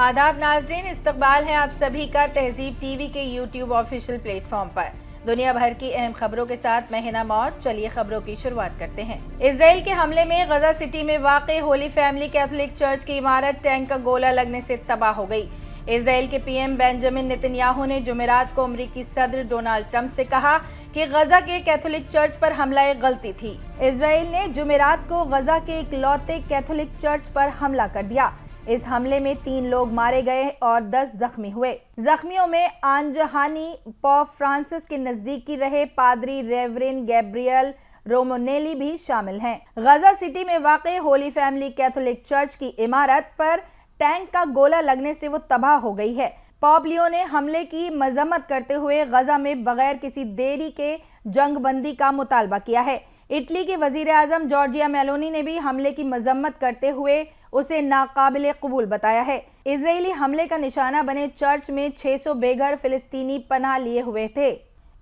आदाब नाजरीन, इस्तकबाल है आप सभी का तहजीब टीवी के यूट्यूब ऑफिशियल प्लेटफॉर्म पर। दुनिया भर की अहम खबरों के साथ मैं हिना मौत। चलिए खबरों की शुरुआत करते हैं। इजराइल के हमले में गजा सिटी में वाक़ होली फैमिली कैथोलिक चर्च की इमारत टैंक का गोला लगने से तबाह हो गई। इजराइल के पीएम बेंजामिन नेतन्याहू ने जुमेरात को अमरीकी सदर डोनाल्ड ट्रंप से कहा कि गजा के कैथोलिक चर्च पर हमला एक गलती थी। इजराइल ने जुमेरात को गजा के इकलौते कैथोलिक चर्च पर हमला कर दिया। इस हमले में 3 लोग मारे गए और 10 जख्मी हुए। जख्मियों में आनजहानी पोप फ्रांसिस के नजदीकी रहे पादरी रेवरेंड गैब्रियल रोमोनेली भी शामिल हैं। गजा सिटी में वाक़े होली फैमिली कैथोलिक चर्च की इमारत पर टैंक का गोला लगने से वो तबाह हो गई है। पोप लियो ने हमले की मजम्मत करते हुए गजा में बगैर किसी देरी के जंगबंदी का मुतालबा किया है। इटली के वजीर आजम जॉर्जिया मेलोनी ने भी हमले की मजम्मत करते हुए उसे नाकाबिले कबूल बताया है। इजरायली हमले का निशाना बने चर्च में 600 बेघर फिलिस्तीनी पनाह लिए हुए थे।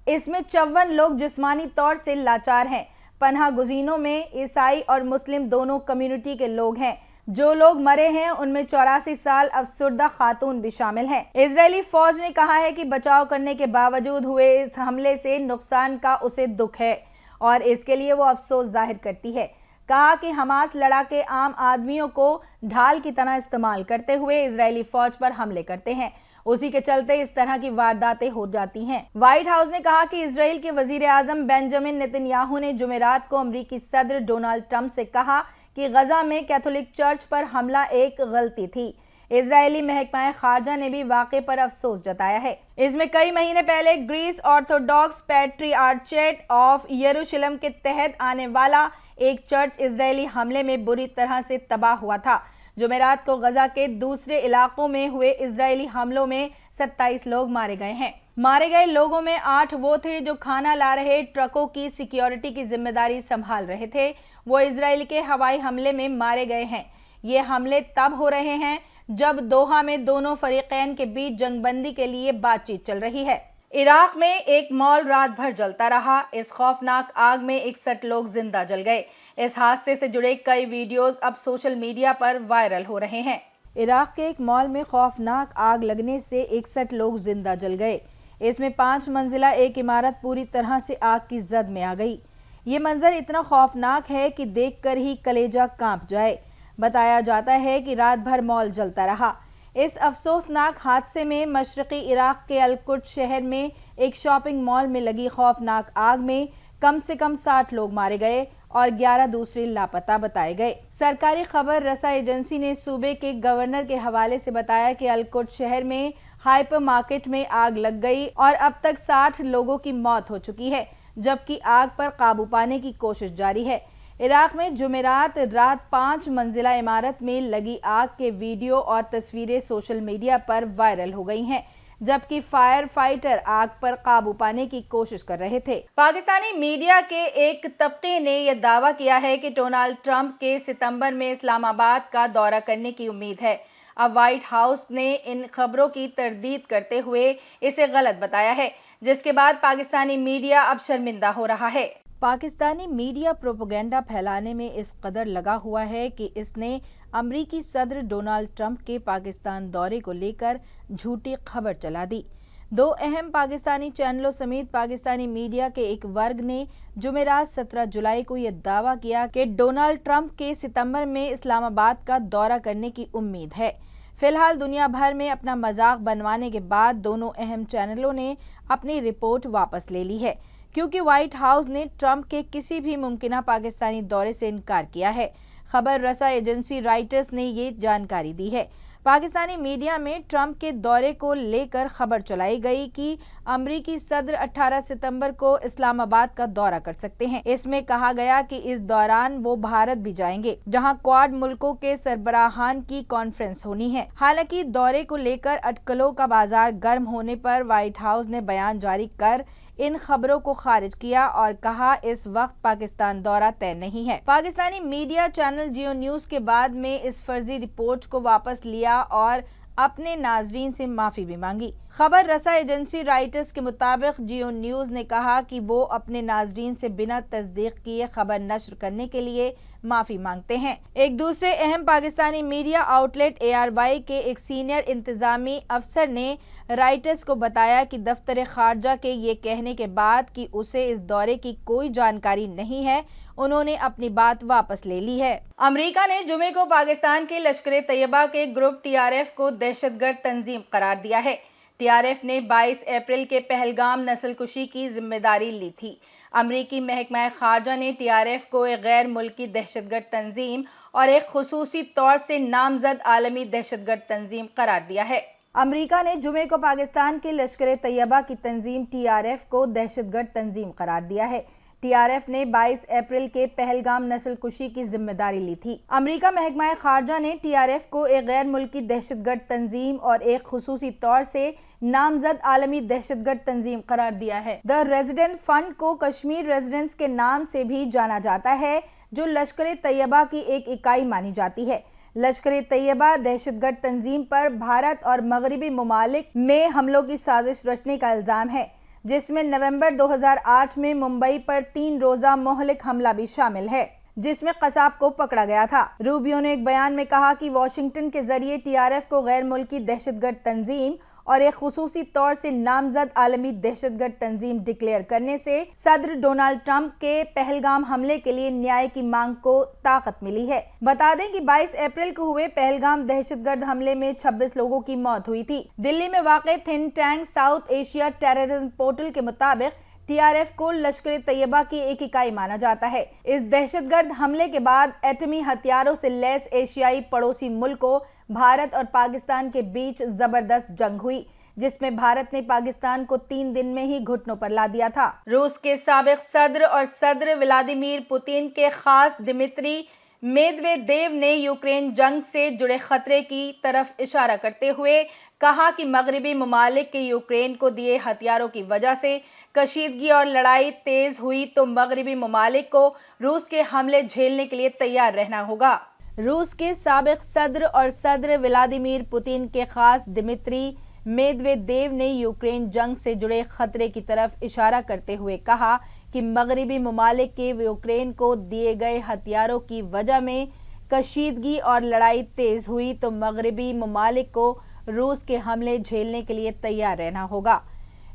इसमें 54 लोग जिस्मानी तौर से लाचार हैं। पनाह गुज़ीनों में ईसाई और मुस्लिम दोनों कम्युनिटी के लोग हैं। जो लोग मरे हैं उनमें 84 साल अफसुर्दा खातून भी शामिल हैं। इजरायली फौज ने कहा है कि बचाव करने के बावजूद हुए इस हमले से नुकसान का उसे दुख है और इसके लिए वो अफसोस जाहिर करती है। कहा कि हमास लड़ाके आम आदमियों को ढाल की तरह इस्तेमाल करते हुए इजरायली फौज पर हमले करते हैं। उसी के चलते इस तरह की वारदातें हो जाती हैं। व्हाइट हाउस ने कहा कि इजराइल के वजीर आजम बेंजामिन नेतन्याहू ने जुमेरात को अमरीकी सदर डोनाल्ड ट्रंप से कहा कि गजा में कैथोलिक चर्च पर हमला एक गलती थी। इजरायली महकमा खारजा ने भी वाक़े पर अफसोस जताया है। इसमें कई महीने पहले ग्रीस ऑर्थोडॉक्स पैट्रियार्चेट ऑफ यरूशलेम के तहत आने वाला एक चर्च इजरायली हमले में बुरी तरह से तबाह हुआ था। जुमेरात को गजा के दूसरे इलाकों में हुए इजरायली हमलों में 27 लोग मारे गए हैं। मारे गए लोगों में 8 वो थे जो खाना ला रहे ट्रकों की सिक्योरिटी की जिम्मेदारी संभाल रहे थे। वो इजराइल के हवाई हमले में मारे गए हैं। ये हमले तब हो रहे हैं जब दोहा में दोनों फरीकैन के बीच जंगबंदी के लिए बातचीत चल रही है। इराक में एक मॉल रात भर जलता रहा। इस खौफनाक आग में 61 लोग जिंदा जल गए। इस हादसे से जुड़े कई वीडियोस अब सोशल मीडिया पर वायरल हो रहे हैं। इराक के एक मॉल में खौफनाक आग लगने से 61 लोग जिंदा जल गए। इसमें 5 मंजिला एक इमारत पूरी तरह से आग की जद में आ गई। ये मंजर इतना खौफनाक है कि देखकर ही कलेजा कांप जाए। बताया जाता है कि रात भर मॉल जलता रहा। इस अफसोसनाक हादसे में मशरक़ी इराक के अल-कुद्स शहर में एक शॉपिंग मॉल में लगी खौफनाक आग में कम से कम 60 लोग मारे गए और 11 दूसरे लापता बताए गए। सरकारी खबर रसा एजेंसी ने सूबे के गवर्नर के हवाले से बताया कि अल-कुद्स शहर में हाइपर मार्केट में आग लग गई और अब तक 60 लोगों की मौत हो चुकी है, जबकि आग पर काबू पाने की कोशिश जारी है। इराक में जुमेरात रात 5 मंजिला इमारत में लगी आग के वीडियो और तस्वीरें सोशल मीडिया पर वायरल हो गई हैं, जबकि फायर फाइटर आग पर काबू पाने की कोशिश कर रहे थे। पाकिस्तानी मीडिया के एक तबके ने यह दावा किया है कि डोनाल्ड ट्रंप के सितंबर में इस्लामाबाद का दौरा करने की उम्मीद है। अब व्हाइट हाउस ने इन खबरों की तरदीद करते हुए इसे गलत बताया है, जिसके बाद पाकिस्तानी मीडिया अब शर्मिंदा हो रहा है। पाकिस्तानी मीडिया प्रोपेगेंडा फैलाने में इस कदर लगा हुआ है कि इसने अमरीकी सदर डोनाल्ड ट्रंप के पाकिस्तान दौरे को लेकर झूठी खबर चला दी। 2 अहम पाकिस्तानी चैनलों समेत पाकिस्तानी मीडिया के एक वर्ग ने जुमेरात 17 जुलाई को यह दावा किया कि डोनाल्ड ट्रंप के सितंबर में इस्लामाबाद का दौरा करने की उम्मीद है। फिलहाल दुनिया भर में अपना मजाक बनवाने के बाद दोनों अहम चैनलों ने अपनी रिपोर्ट वापस ले ली है, क्योंकि व्हाइट हाउस ने ट्रंप के किसी भी मुमकिना पाकिस्तानी दौरे से इनकार किया है। खबर रसा एजेंसी रॉयटर्स ने ये जानकारी दी है। पाकिस्तानी मीडिया में ट्रंप के दौरे को लेकर खबर चलाई गई कि अमरीकी सदर 18 सितंबर को इस्लामाबाद का दौरा कर सकते हैं। इसमें कहा गया कि इस दौरान वो भारत भी जाएंगे, जहां क्वाड मुल्कों के सरबराहान की कॉन्फ्रेंस होनी है। हालांकि दौरे को लेकर अटकलों का बाजार गर्म होने पर व्हाइट हाउस ने बयान जारी कर इन खबरों को खारिज किया और कहा इस वक्त पाकिस्तान दौरा तय नहीं है। पाकिस्तानी मीडिया चैनल जियो न्यूज के बाद में इस फर्जी रिपोर्ट को वापस लिया और اپنے ناظرین سے معافی بھی مانگی۔ خبر رساں ایجنسی رائٹرز کے مطابق جیو نیوز نے کہا کہ وہ اپنے ناظرین سے بنا تصدیق کیے خبر نشر کرنے کے لیے معافی مانگتے ہیں۔ ایک دوسرے اہم Pakistani media outlet ARY کے ایک سینئر انتظامی افسر نے رائٹرز کو بتایا کہ دفتر خارجہ کے یہ کہنے کے بعد کہ اسے اس دورے کی کوئی جانکاری نہیں ہے، انہوں نے اپنی بات واپس لے لی ہے۔ امریکہ نے جمعے کو پاکستان کے لشکر طیبہ کے گروپ TRF کو دہشت گرد تنظیم قرار دیا ہے۔ TRF نے 22 اپریل کے پہلگام نسل کشی کی ذمہ داری لی تھی۔ امریکی محکمہ خارجہ نے TRF کو ایک غیر ملکی دہشت گرد تنظیم اور ایک خصوصی طور سے نامزد عالمی دہشت گرد تنظیم قرار دیا ہے۔ امریکہ نے جمعے کو پاکستان کے لشکر طیبہ کی تنظیم TRF کو دہشت گرد تنظیم قرار دیا ہے۔ TRF نے 22 اپریل کے پہلگام نسل کشی کی ذمہ داری لی تھی۔ امریکہ محکمہ خارجہ نے TRF کو ایک غیر ملکی دہشت گرد تنظیم اور ایک خصوصی طور سے نامزد عالمی دہشت گرد تنظیم قرار دیا ہے۔ دی ریزیڈنٹ فنڈ کو کشمیر ریزیڈنٹس کے نام سے بھی جانا جاتا ہے، جو لشکر طیبہ کی ایک اکائی مانی جاتی ہے۔ لشکر طیبہ دہشت گرد تنظیم پر بھارت اور مغربی ممالک میں حملوں کی سازش رچنے کا الزام ہے، جس میں نومبر 2008 میں ممبئی پر 3 روزہ مہلک حملہ بھی شامل ہے، جس میں قصاب کو پکڑا گیا تھا۔ روبیو نے ایک بیان میں کہا کہ واشنگٹن کے ذریعے TRF کو غیر ملکی دہشت گرد تنظیم اور ایک خصوصی طور سے نامزد عالمی دہشت گرد تنظیم ڈکلیئر کرنے سے صدر ڈونلڈ ٹرمپ کے پہلگام حملے کے لیے نیائے کی مانگ کو طاقت ملی ہے۔ بتا دیں کہ 22 اپریل کو ہوئے پہلگام دہشت گرد حملے میں 26 لوگوں کی موت ہوئی تھی۔ دلی میں واقع think tank south Asia terrorism portal کے مطابق TRF کو لشکر طیبہ کی ایک اکائی مانا جاتا ہے۔ اس دہشت گرد حملے کے بعد ایٹمی ہتھیاروں سے لیس ایشیائی پڑوسی ملکوں بھارت اور پاکستان کے بیچ زبردست جنگ ہوئی، جس میں بھارت نے پاکستان کو 3 دن میں ہی گھٹنوں پر لا دیا تھا۔ روس کے سابق صدر اور صدر ولادیمیر پوتین کے خاص دمتری میدویدیو نے یوکرین جنگ سے جڑے خطرے کی طرف اشارہ کرتے ہوئے کہا کہ مغربی ممالک کے یوکرین کو دیے ہتھیاروں کی وجہ سے کشیدگی اور لڑائی تیز ہوئی تو مغربی ممالک کو روس کے حملے جھیلنے کے لیے تیار رہنا ہوگا۔ روس کے سابق صدر اور صدر ولادیمیر پوتین کے خاص دمتری میدویدیو نے یوکرین جنگ سے جڑے خطرے کی طرف اشارہ کرتے ہوئے کہا کہ مغربی ممالک کے یوکرین کو دیے گئے ہتھیاروں کی وجہ میں کشیدگی اور لڑائی تیز ہوئی تو مغربی ممالک کو روس کے حملے جھیلنے کے لیے تیار رہنا ہوگا۔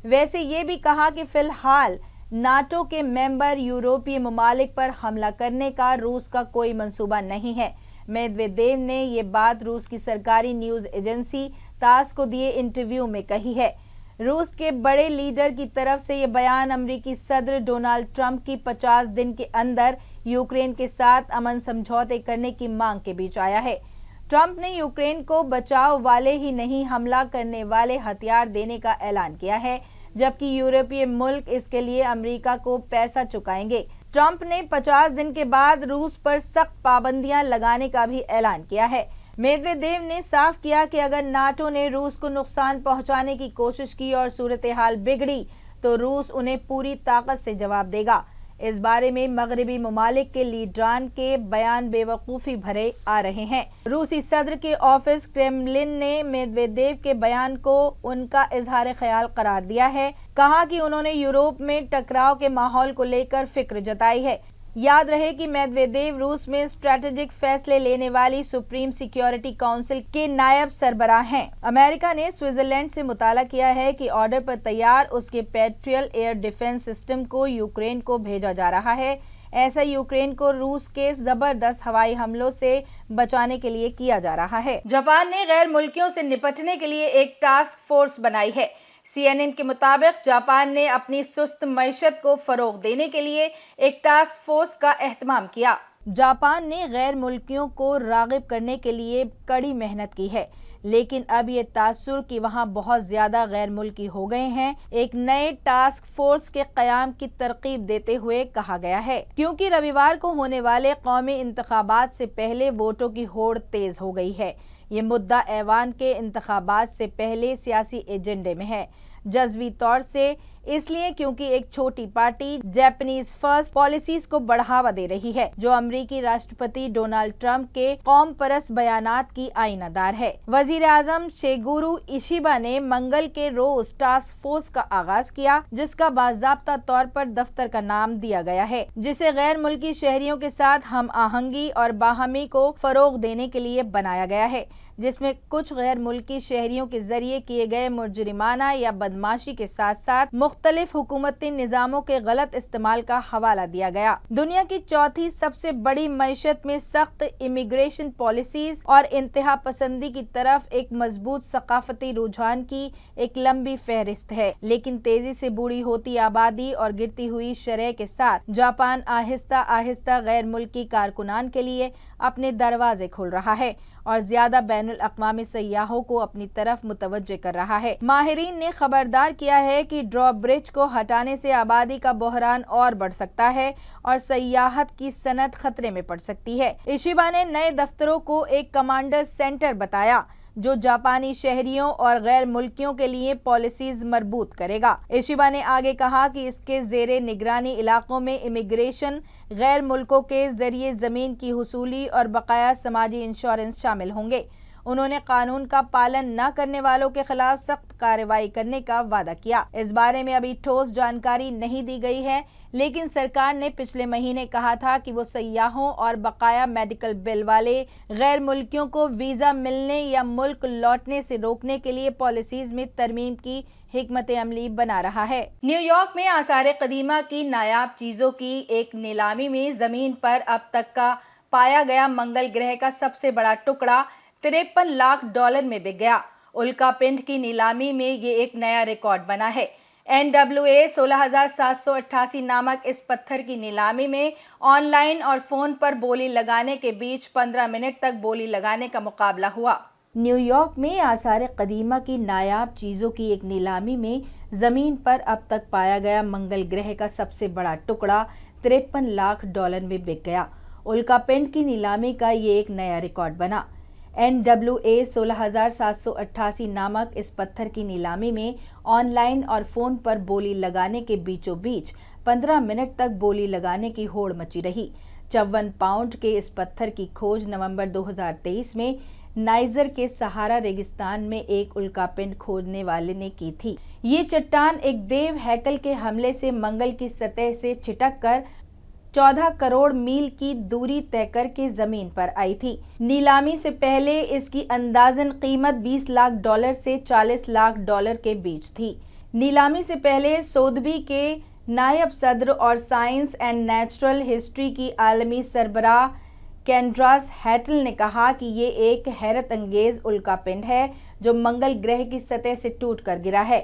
ویسے یہ بھی کہا کہ فی الحال ناٹو کے ممبر یورپی ممالک پر حملہ کرنے کا روس کا کوئی منصوبہ نہیں ہے۔ میدویدیو نے یہ بات روس کی سرکاری نیوز ایجنسی تاس کو دیے انٹرویو میں کہی ہے۔ روس کے بڑے لیڈر کی طرف سے یہ بیان امریکی صدر ڈونلڈ ٹرمپ کی 50 دن کے اندر یوکرین کے ساتھ امن سمجھوتے کرنے کی مانگ کے بیچ آیا ہے۔ ٹرمپ نے یوکرین کو بچاؤ والے ہی نہیں حملہ کرنے والے ہتھیار دینے کا اعلان کیا ہے، جبکہ یورپی ملک اس کے لیے امریکہ کو پیسہ چکائیں گے۔ ٹرمپ نے 50 دن کے بعد روس پر سخت پابندیاں لگانے کا بھی اعلان کیا ہے۔ میدویدیو نے صاف کیا کہ اگر ناٹو نے روس کو نقصان پہنچانے کی کوشش کی اور صورتحال بگڑی تو روس انہیں پوری طاقت سے جواب دے گا۔ اس بارے میں مغربی ممالک کے لیڈران کے بیان بے وقوفی بھرے آ رہے ہیں۔ روسی صدر کے آفس کریملن نے میدویدیو کے بیان کو ان کا اظہار خیال قرار دیا ہے، کہا کہ انہوں نے یورپ میں ٹکراؤ کے ماحول کو لے کر فکر جتائی ہے۔ یاد رہے کہ میدویدیو روس میں اسٹریٹجک فیصلے لینے والی سپریم سیکیورٹی کونسل کے نائب سربراہ ہیں۔ امریکہ نے سوئٹزرلینڈ سے مطالبہ کیا ہے کہ آرڈر پر تیار اس کے پیٹریل ایئر ڈیفنس سسٹم کو یوکرین کو بھیجا جا رہا ہے۔ ایسا یوکرین کو روس کے زبردست ہوائی حملوں سے بچانے کے لیے کیا جا رہا ہے۔ جاپان نے غیر ملکیوں سے نپٹنے کے لیے ایک ٹاسک فورس بنائی ہے۔ CNN کے مطابق جاپان نے اپنی سست معیشت کو فروغ دینے کے لیے ایک ٹاسک فورس کا اہتمام کیا۔ جاپان نے غیر ملکیوں کو راغب کرنے کے لیے کڑی محنت کی ہے، لیکن اب یہ تاثر کہ وہاں بہت زیادہ غیر ملکی ہو گئے ہیں، ایک نئے ٹاسک فورس کے قیام کی ترغیب دیتے ہوئے کہا گیا ہے، کیونکہ رویوار کو ہونے والے قومی انتخابات سے پہلے ووٹوں کی ہوڑ تیز ہو گئی ہے۔ یہ مدعا ایوان کے انتخابات سے پہلے سیاسی ایجنڈے میں ہے۔ جزوی طور سے इसलिए क्योंकि एक छोटी पार्टी जापानीज फर्स्ट पॉलिसीज को बढ़ावा दे रही है, जो अमेरिकी राष्ट्रपति डोनाल्ड ट्रंप के कौम परस्त बयानात की आईनादार है। वजीर आजम शिगेरू इशिबा ने मंगल के रोज टास्क फोर्स का आगाज किया, जिसका बाज़ाब्ता तौर पर दफ्तर का नाम दिया गया है, जिसे गैर मुल्की शहरियों के साथ हम आहंगी और बाहमी को फरोग देने के लिए बनाया गया है, जिसमें कुछ गैर मुल्की शहरियों के जरिए किए गए मुजरिमाना या बदमाशी के साथ साथ मुख्तलिफ हुकूमती निज़ामों के गलत इस्तेमाल का हवाला दिया गया। दुनिया की चौथी सबसे बड़ी मईशत में सख्त इमिग्रेशन पॉलिसीज और इंतहा पसंदी की तरफ एक मजबूत सकाफती रुझान की एक लंबी फहरिस्त है, लेकिन तेजी से बूढ़ी होती आबादी और गिरती हुई शरह के साथ जापान आहिस्ता आहिस्ता गैर मुल्की कारकुनान के लिए अपने दरवाजे खोल रहा है और ज्यादा बैनुल अक़वामी सयाहों को अपनी तरफ मुतवज्जे कर रहा है। माहिरीन ने खबरदार किया है कि ड्रॉब्रिज को हटाने से आबादी का बहरान और बढ़ सकता है और सयाहत की सनत खतरे में पड़ सकती है। इशिबा ने नए दफ्तरों को एक कमांडर सेंटर बताया, जो जापानी शहरियों और गैर मुल्कियों के लिए पॉलिसीज मरबूत करेगा। इशिबा ने आगे कहा कि इसके जेरे निगरानी इलाकों में इमिग्रेशन, गैर मुल्कों के जरिए जमीन की हुसूली और बकाया समाजी इंश्योरेंस शामिल होंगे। उन्होंने कानून का पालन न करने वालों के खिलाफ सख्त कार्रवाई करने का वादा किया। इस बारे में अभी ठोस जानकारी नहीं दी गई है, लेकिन सरकार ने पिछले महीने कहा था कि वो सयाहों और बकाया मेडिकल बिल वाले गैर मुल्कियों को वीजा मिलने या मुल्क लौटने से रोकने के लिए पॉलिसीज में तरमीम की हिकमत अमली बना रहा है। न्यूयॉर्क में आसार कदीमा की नायाब चीजों की एक नीलामी में जमीन पर अब तक का पाया गया मंगल ग्रह का सबसे बड़ा टुकड़ा $53 लाख में बिक गया। उल्का पिंड की नीलामी में ये एक नया रिकॉर्ड बना है। NWA 16,788 नामक इस पत्थर की नीलामी में ऑनलाइन और फोन पर बोली लगाने के बीच 15 मिनट तक बोली लगाने का मुकाबला हुआ। न्यूयॉर्क में आसार कदीमा की नायाब चीजों की एक नीलामी में जमीन पर अब तक पाया गया मंगल ग्रह का सबसे बड़ा टुकड़ा $53 लाख में बिक गया। उल्का पिंड की नीलामी का ये एक नया रिकॉर्ड बना। NWA 16,788 नामक इस पत्थर की नीलामी में ऑनलाइन और फोन पर बोली लगाने के बीचों बीच 15 मिनट तक बोली लगाने की होड़ मची रही। 54 पाउंड के इस पत्थर की खोज नवंबर 2023 में नाइजर के सहारा रेगिस्तान में एक उल्कापिंड खोजने वाले ने की थी। ये चट्टान एक देव हैकल के हमले से मंगल की सतह से छिटक कर 14 करोड़ मील की दूरी तय करके जमीन पर आई थी। नीलामी से पहले इसकी अंदाजन कीमत $20 लाख से $40 लाख के बीच थी। नीलामी से पहले सोथबी के नायब सदर और साइंस एंड नेचुरल हिस्ट्री की आलमी सरबराह कैंड्रास हैटल ने कहा कि ये एक हैरत अंगेज उल्कापिंड है जो मंगल ग्रह की सतह से टूट कर गिरा है।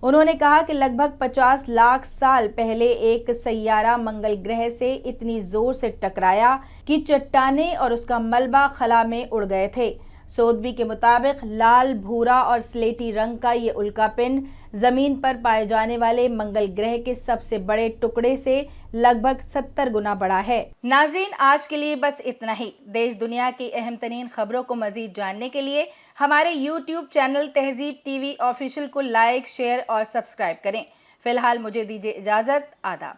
उन्होंने कहा कि लगभग 50 लाख साल पहले एक सैयारा मंगल ग्रह से इतनी जोर से टकराया कि चट्टानें और उसका मलबा खला में उड़ गए थे। सोथबी के मुताबिक लाल, भूरा और स्लेटी रंग का ये उल्कापिंड जमीन पर पाए जाने वाले मंगल ग्रह के सबसे बड़े टुकड़े से लगभग 70 गुना बड़ा है। नाजरीन, आज के लिए बस इतना ही। देश दुनिया की अहम तरीन खबरों को मजीद जानने के लिए हमारे YouTube चैनल तहजीब TV ऑफिशियल को लाइक, शेयर और सब्सक्राइब करें। फिलहाल मुझे दीजिए इजाजत। आदाब।